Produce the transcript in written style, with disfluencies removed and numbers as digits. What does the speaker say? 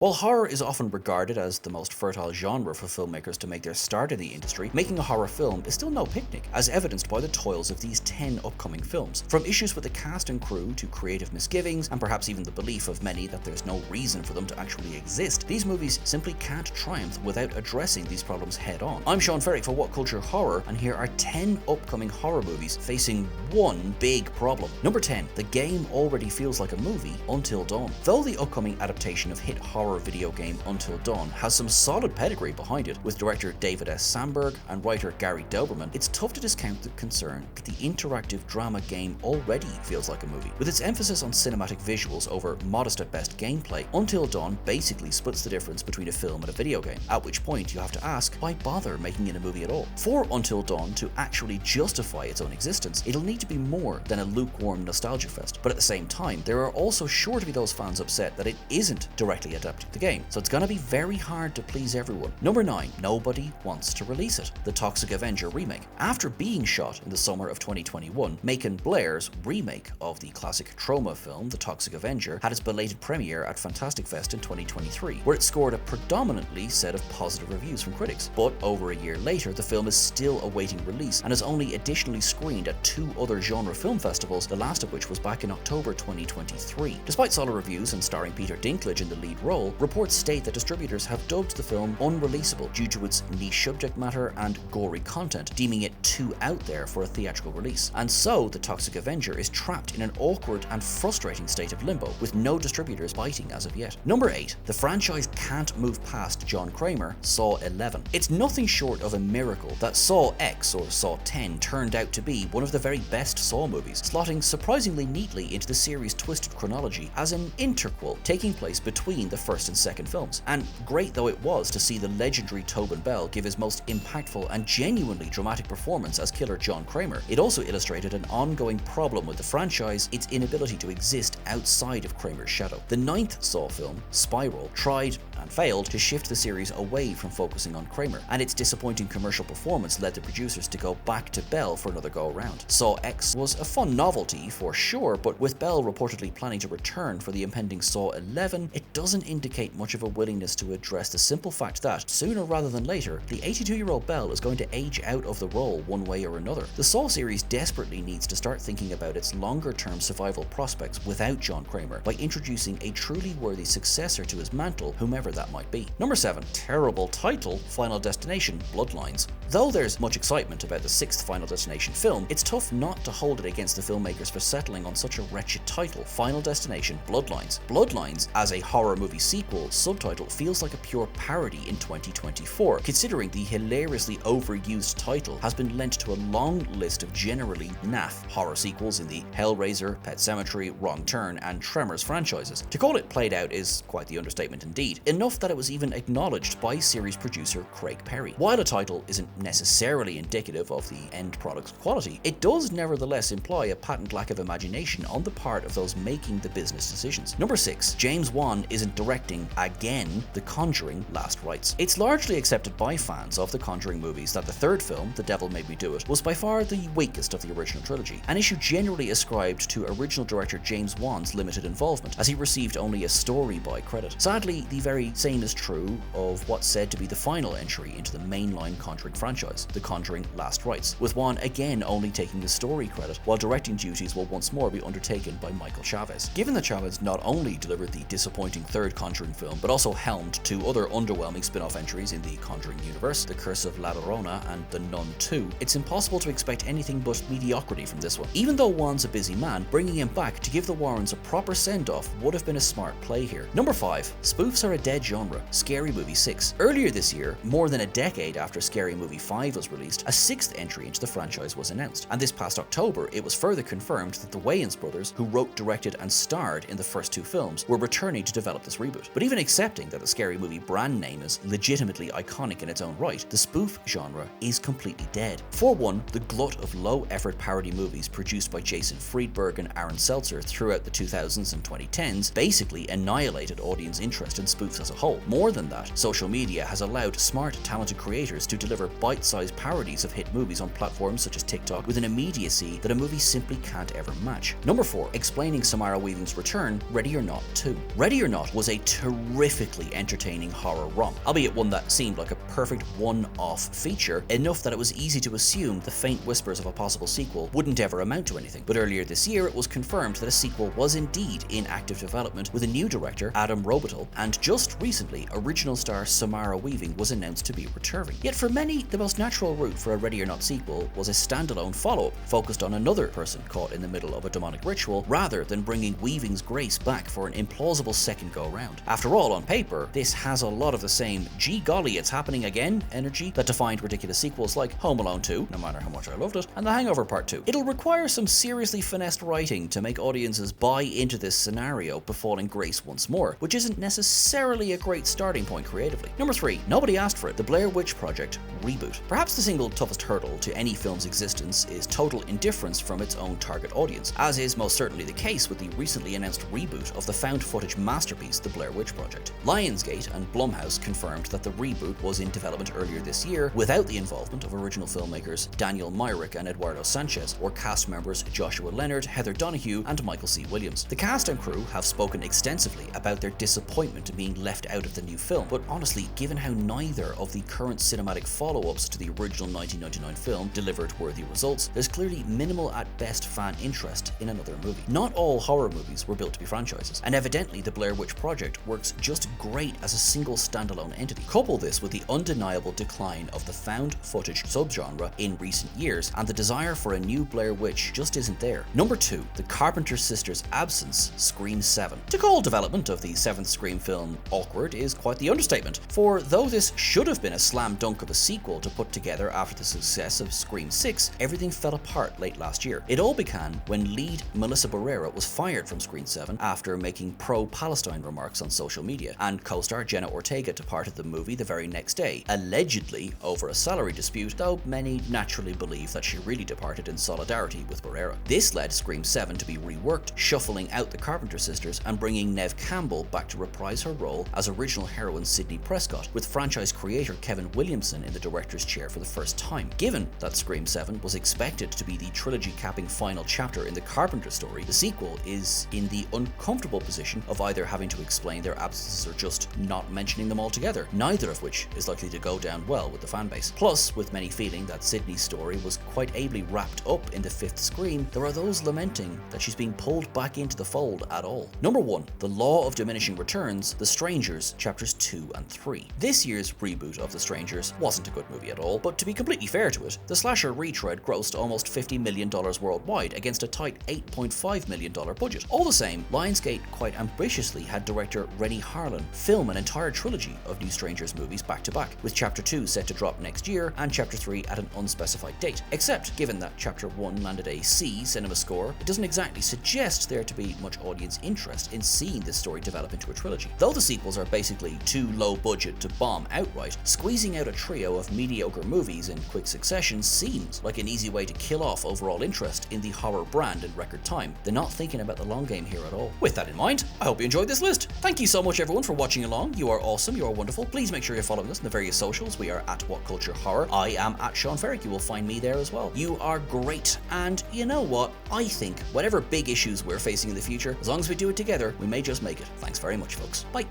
While horror is often regarded as the most fertile genre for filmmakers to make their start in the industry, making a horror film is still no picnic, as evidenced by the toils of these 10 upcoming films. From issues with the cast and crew to creative misgivings, and perhaps even the belief of many that there's no reason for them to actually exist, these movies simply can't triumph without addressing these problems head on. I'm Sean Ferrick for What Culture Horror, and here are 10 upcoming horror movies facing one big problem. Number 10. The game already feels like a movie Until Dawn. Though the upcoming adaptation of hit horror video game Until Dawn has some solid pedigree behind it, with director David S. Sandberg and writer Gary Doberman, it's tough to discount the concern that the interactive drama game already feels like a movie. With its emphasis on cinematic visuals over modest at best gameplay, Until Dawn basically splits the difference between a film and a video game, at which point you have to ask, why bother making it a movie at all? For Until Dawn to actually justify its own existence, it'll need to be more than a lukewarm nostalgia fest. But at the same time, there are also sure to be those fans upset that it isn't directly adapting the game, so it's gonna be very hard to please everyone. Number 9. Nobody wants to release it. The Toxic Avenger remake. After being shot in the summer of 2021, Macon Blair's remake of the classic trauma film The Toxic Avenger had its belated premiere at Fantastic Fest in 2023, where it scored a predominantly set of positive reviews from critics. But over a year later, the film is still awaiting release and is only additionally screened at 2 other genre film festivals, the last of which was back in October 2023. Despite solid reviews and starring Peter Dinklage in the lead role, reports state that distributors have dubbed the film unreleasable due to its niche subject matter and gory content, deeming it too out there for a theatrical release. And so, The Toxic Avenger is trapped in an awkward and frustrating state of limbo, with no distributors biting as of yet. Number 8. The franchise can't move past John Kramer, Saw 11. It's nothing short of a miracle that Saw X, or Saw 10, turned out to be one of the very best Saw movies, slotting surprisingly neatly into the series' twisted chronology as an interquel taking place between the first and second films. And great though it was to see the legendary Tobin Bell give his most impactful and genuinely dramatic performance as killer John Kramer, it also illustrated an ongoing problem with the franchise, its inability to exist outside of Kramer's shadow. The 9th Saw film, Spiral, tried and failed to shift the series away from focusing on Kramer, and its disappointing commercial performance led the producers to go back to Bell for another go-around. Saw X was a fun novelty for sure, but with Bell reportedly planning to return for the impending Saw 11, it doesn't indicate much of a willingness to address the simple fact that, sooner rather than later, the 82-year-old Bell is going to age out of the role one way or another. The Saw series desperately needs to start thinking about its longer-term survival prospects without John Kramer by introducing a truly worthy successor to his mantle, whomever that might be. Number 7. Terrible title, Final Destination Bloodlines. Though there's much excitement about the 6th Final Destination film, it's tough not to hold it against the filmmakers for settling on such a wretched title, Final Destination Bloodlines. Bloodlines, as a horror movie sequel subtitle, feels like a pure parody in 2024, considering the hilariously overused title has been lent to a long list of generally naff horror sequels in the Hellraiser, Pet Sematary, Wrong Turn, and Tremors franchises. To call it played out is quite the understatement indeed, enough that it was even acknowledged by series producer Craig Perry. While a title isn't necessarily indicative of the end product's quality, it does nevertheless imply a patent lack of imagination on the part of those making the business decisions. Number 6. James Wan isn't directing, again, The Conjuring Last Rites. It's largely accepted by fans of the Conjuring movies that the 3rd film, The Devil Made Me Do It, was by far the weakest of the original trilogy, an issue generally ascribed to original director James Wan's limited involvement, as he received only a story by credit. Sadly, the very same is true of what's said to be the final entry into the mainline Conjuring franchise, The Conjuring Last Rites, with Wan again only taking the story credit, while directing duties will once more be undertaken by Michael Chavez. Given that Chavez not only delivered the disappointing 3rd Conjuring film, but also helmed 2 other underwhelming spin-off entries in the Conjuring universe, The Curse of La Llorona and The Nun 2, it's impossible to expect anything but mediocrity from this one. Even though Wan's a busy man, bringing him back to give the Warrens a proper send-off would have been a smart play here. Number 5. Spoofs are a dead genre, Scary Movie 6. Earlier this year, more than a decade after Scary Movie 5 was released, a 6th entry into the franchise was announced, and this past October it was further confirmed that the Wayans brothers, who wrote, directed, and starred in the first 2 films, were returning to develop this reboot. But even accepting that the Scary Movie brand name is legitimately iconic in its own right, the spoof genre is completely dead. For one, the glut of low-effort parody movies produced by Jason Friedberg and Aaron Seltzer throughout the 2000s and 2010s basically annihilated audience interest in spoofs as a whole. More than that, social media has allowed smart, talented creators to deliver bite-sized parodies of hit movies on platforms such as TikTok with an immediacy that a movie simply can't ever match. Number 4. Explaining Samara Weaving's return, Ready or Not 2. Ready or Not was a terrifically entertaining horror romp, albeit one that seemed like a perfect one-off feature, enough that it was easy to assume the faint whispers of a possible sequel wouldn't ever amount to anything. But earlier this year, it was confirmed that a sequel was indeed in active development with a new director, Adam Robital, and just recently, original star Samara Weaving was announced to be returning. Yet for many, the most natural route for a Ready or Not sequel was a standalone follow-up focused on another person caught in the middle of a demonic ritual, rather than bringing Weaving's grace back for an implausible second go-round. After all, on paper, this has a lot of the same "gee golly, it's happening again" energy that defined ridiculous sequels like Home Alone 2, no matter how much I loved it, and The Hangover Part 2. It'll require some seriously finessed writing to make audiences buy into this scenario befalling grace once more, which isn't necessarily a great starting point creatively. Number 3, nobody asked for it, the Blair Witch Project Reboot. Perhaps the single toughest hurdle to any film's existence is total indifference from its own target audience, as is most certainly the case with the recently announced reboot of the found footage masterpiece The Blair Witch Project. Lionsgate and Blumhouse confirmed that the reboot was in development earlier this year without the involvement of original filmmakers Daniel Myrick and Eduardo Sanchez, or cast members Joshua Leonard, Heather Donahue, and Michael C. Williams. The cast and crew have spoken extensively about their disappointment in being left out of the new film, but honestly, given how neither of the current cinematic follow-ups to the original 1999 film delivered worthy results, there's clearly minimal at best fan interest in another movie. Not all horror movies were built to be franchises, and evidently the Blair Witch Project works just great as a single standalone entity. Couple this with the undeniable decline of the found footage subgenre in recent years, and the desire for a new Blair Witch just isn't there. Number 2, the Carpenter sisters' absence, Scream 7. To call development of the 7th Scream film awkward is quite the understatement, for though this should have been a slam dunk of a sequel to put together after the success of Scream 6, everything fell apart late last year. It all began when lead Melissa Barrera was fired from Scream 7 after making pro-Palestine remarks on social media, and co-star Jenna Ortega departed the movie the very next day, allegedly over a salary dispute, though many naturally believe that she really departed in solidarity with Barrera. This led Scream 7 to be reworked, shuffling out the Carpenter sisters and bringing Neve Campbell back to reprise her role as original heroine Sidney Prescott, with franchise creator Kevin Williamson in the director's chair for the first time. Given that Scream 7 was expected to be the trilogy-capping final chapter in the Carpenter story, the sequel is in the uncomfortable position of either having to explain their absences or just not mentioning them altogether, neither of which is likely to go down well with the fanbase. Plus, with many feeling that Sidney's story was quite ably wrapped up in the 5th Scream, there are those lamenting that she's being pulled back into the fold at all. Number 1, The Law of Diminishing Returns, The Strangers, Chapters 2 and 3. This year's reboot of The Strangers wasn't a good movie at all, but to be completely fair to it, the slasher retread grossed almost $50 million worldwide against a tight $8.5 million budget. All the same, Lionsgate quite ambitiously had director Rennie Harlan film an entire trilogy of new Strangers movies back to back, with Chapter 2 set to drop next year and Chapter 3 at an unspecified date. Except, given that Chapter 1 landed a C cinema score, it doesn't exactly suggest there to be much audience interest in seeing this story develop into a trilogy. Though the sequels are basically too low budget to bomb outright, squeezing out a trio of mediocre movies in quick succession seems like an easy way to kill off overall interest in the horror brand in record time. They're not thinking about the long game here at all. With that in mind, I hope you enjoyed this list. Thank you so much everyone for watching along. You are awesome, you are wonderful. Please make sure you're following us on the various socials. We are at What Culture Horror. I am at Sean Ferrick. You will find me there as well. You are great, and you know what? I think whatever big issues we're facing in the future, as long as we do it together, we may just make it. Thanks very much, folks. Bye.